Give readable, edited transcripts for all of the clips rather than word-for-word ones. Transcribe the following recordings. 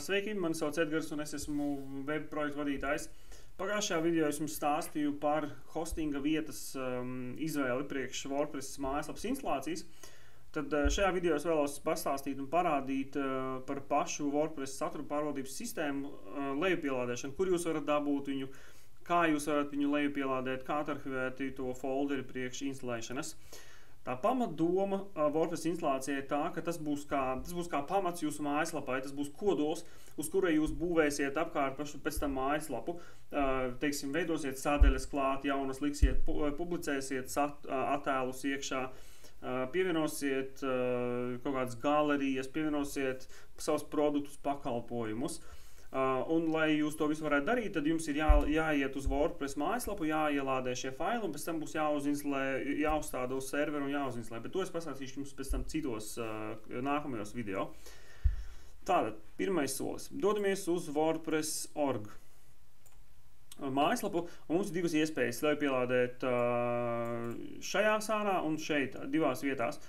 Sveiki, mani sauc Edgars un es esmu web projektu vadītājs. Pagājušajā video es jums stāstīju par hostinga vietas izvēli priekš WordPress mājaslapas instalācijas. Tad šajā video es vēlos pastāstīt un parādīt par pašu WordPress satura pārvaldības sistēmu lejupielādēšanu, kur jūs varat dabūt viņu, kā jūs varat viņu lejupielādēt, kā arhivēt to folderi priekš instalēšanas. Tā pamatdoma WordPress instalācijai ir tā, ka tas būs kā pamats jūsu mājaslapai, tas būs kodols, uz kura jūs būvēsiet apkārt pēc tam mājaslapu, teiksim, veidosiet sadaļas klāt, jaunas liksiet, publicēsiet attēlus iekšā, pievienosiet kaut kādas galerijas, pievienosiet savus produktus, pakalpojumus. Un, lai jūs to visu varētu darīt, tad jums ir jāiet uz WordPress mājaslapu, jāielādē šie faili, un pēc tam būs jāuzstāda uz serveru un jāuzinstalē. Bet to es pastāstīšu jums pēc tam citos nākamajos video. Tātad, pirmais solis. Dodamies uz WordPress.org mājaslapu, un mums ir divas iespējas, lai pielādēt šajā sārā un šeit, divās vietās.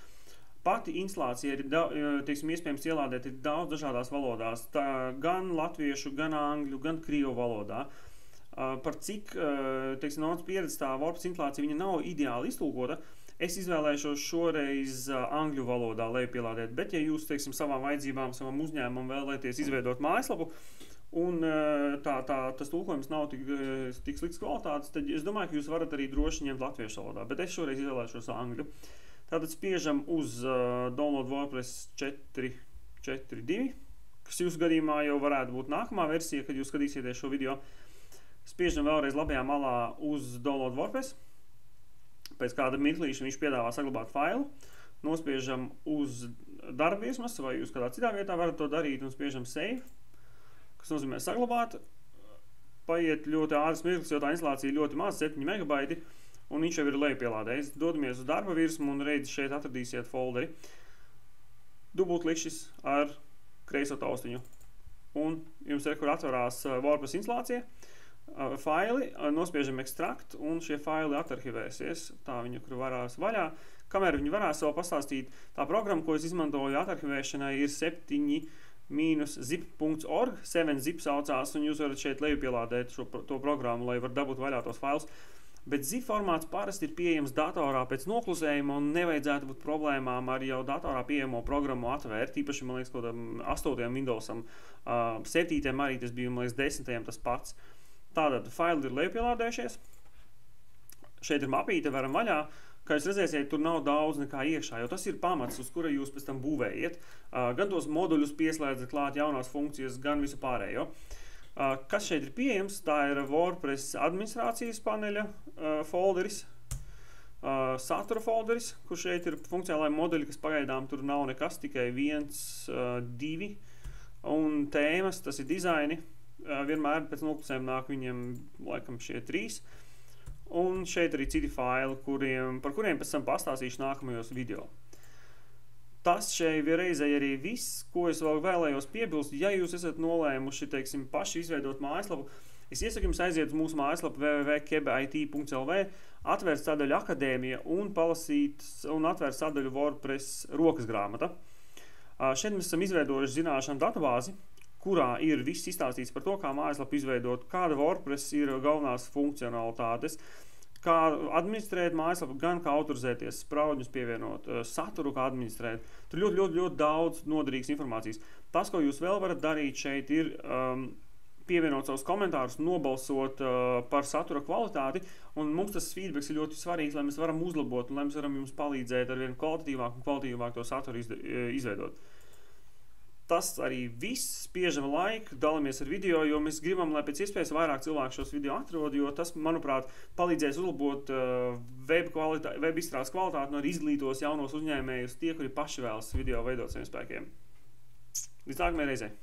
Pati instalācija ir, teiksim, iespējams ielādēt ir daudz dažādās valodās, gan latviešu, gan angļu, gan krievu valodā. Par cik, teiksim, no manas pieredzes tā WordPress instalācija viņa nav ideāli iztulkota, es izvēlēšos šoreiz angļu valodā lejupielādēt, bet ja jūs, teiksim, savām vajadzībām, savam uzņēmumam vēlēties izveidot mājaslapu, un tas tulkojums nav tik slikts kvalitātes, tad es domāju, ka jūs varat arī droši ņemt latviešu valodā, bet es šoreiz izvēlēšos angļu. Tātad spiežam uz Download WordPress 4.4.2, kas jūsu gadījumā jau varētu būt nākamā versija, kad jūs skatīsieties šo video. Spiežam vēlreiz labajā malā uz Download WordPress. Pēc kāda mirklīša viņš piedāvā saglabāt failu. Nospiežam uz darba virsmas, vai jūs kādā citā vietā varat to darīt, un spiežam Save, kas nozīmē saglabāt. Paiet ļoti ātrs mirklis, jo tā instalācija ir ļoti maz, 7 megabaiti. Un viņš jau ir lejupielādējis. Dodamies uz darba virsmu un redzi šeit atradīsiet folderi. Dubultklikšķis ar kreiso taustiņu. Un jums ir, kur atverās WordPress instalācija. Faili, nospiežam Extract un šie faili atarhivēsies. Tā viņa, kur varās vaļā. Kamēr viņi varās vēl pastāstīt, tā programma, ko es izmantoju atarhivēšanai, ir 7-zip.org, 7zip saucās, un jūs varat šeit lejupielādēt to programmu, lai var dabūt vaļā tos failus. Bet zip formāts parasti ir pieejams datorā pēc noklusējuma un nevajadzētu būt problēmām ar jau datorā pieejamo programmu atvērt. Īpaši, man liekas, kaut 8. Windowsam, 7. arī tas bija, man liekas, 10. tas pats. Tātad, faili ir lejupielādējušies. Šeit ir mapīte, varam vaļā. Kā jūs redzēsiet, tur nav daudz nekā iekšā, jo tas ir pamats, uz kura jūs pēc tam būvējiet. Gan tos moduļus pieslēdzat klāt jaunās funkcijas, gan visu pārējo. Kas šeit ir pieejams? Tā ir WordPress administrācijas paneļa folderis, satura folderis, kur šeit ir funkcionālai modeļi, kas pagaidām tur nav nekas, tikai 1, 2, un tēmas, tas ir dizaini, vienmēr pēc noklusējuma nāk viņiem, laikam, šie 3, un šeit arī citi faili, par kuriem pēc tam pastāstīšu nākamajos video. Tas šeit reizei arī viss, ko es vēl vēlējos piebilst. Ja jūs esat nolēmuši, teiksim, paši izveidot mājaslapu, es iesaku jums aiziet uz mūsu mājaslapu www.kebit.lv, atvērt sadaļu akadēmija un palasīt un atvērt sadaļu WordPress rokas grāmata. Šeit mēs esam izveidojuši zināšanu datubāzi, kurā ir viss izstāstīts par to, kā mājaslapu izveidot, kāda WordPress ir galvenās funkcionalitātes, kā administrēt mājaslapu, gan kā autorizēties, spraudņus pievienot, saturu, kā administrēt. Tur ļoti daudz noderīgas informācijas. Tas, ko jūs vēl varat darīt šeit, ir pievienot savus komentārus, nobalsot par satura kvalitāti, un mums tas feedbacks ir ļoti svarīgs, lai mēs varam uzlabot un lai mēs varam jums palīdzēt ar vien kvalitatīvāk to saturu izveidot. Tas arī viss, spiežam laiku, dalamies ar video, jo mēs gribam, lai pēc iespējas vairāk cilvēku šos video atrod, jo tas, manuprāt, palīdzēs uzlabot web izstrādes kvalitāti un arī izglītos jaunos uzņēmējus, tie, kuri paši vēlas video veidot saviem spēkiem. Līdz nākamajai reizei!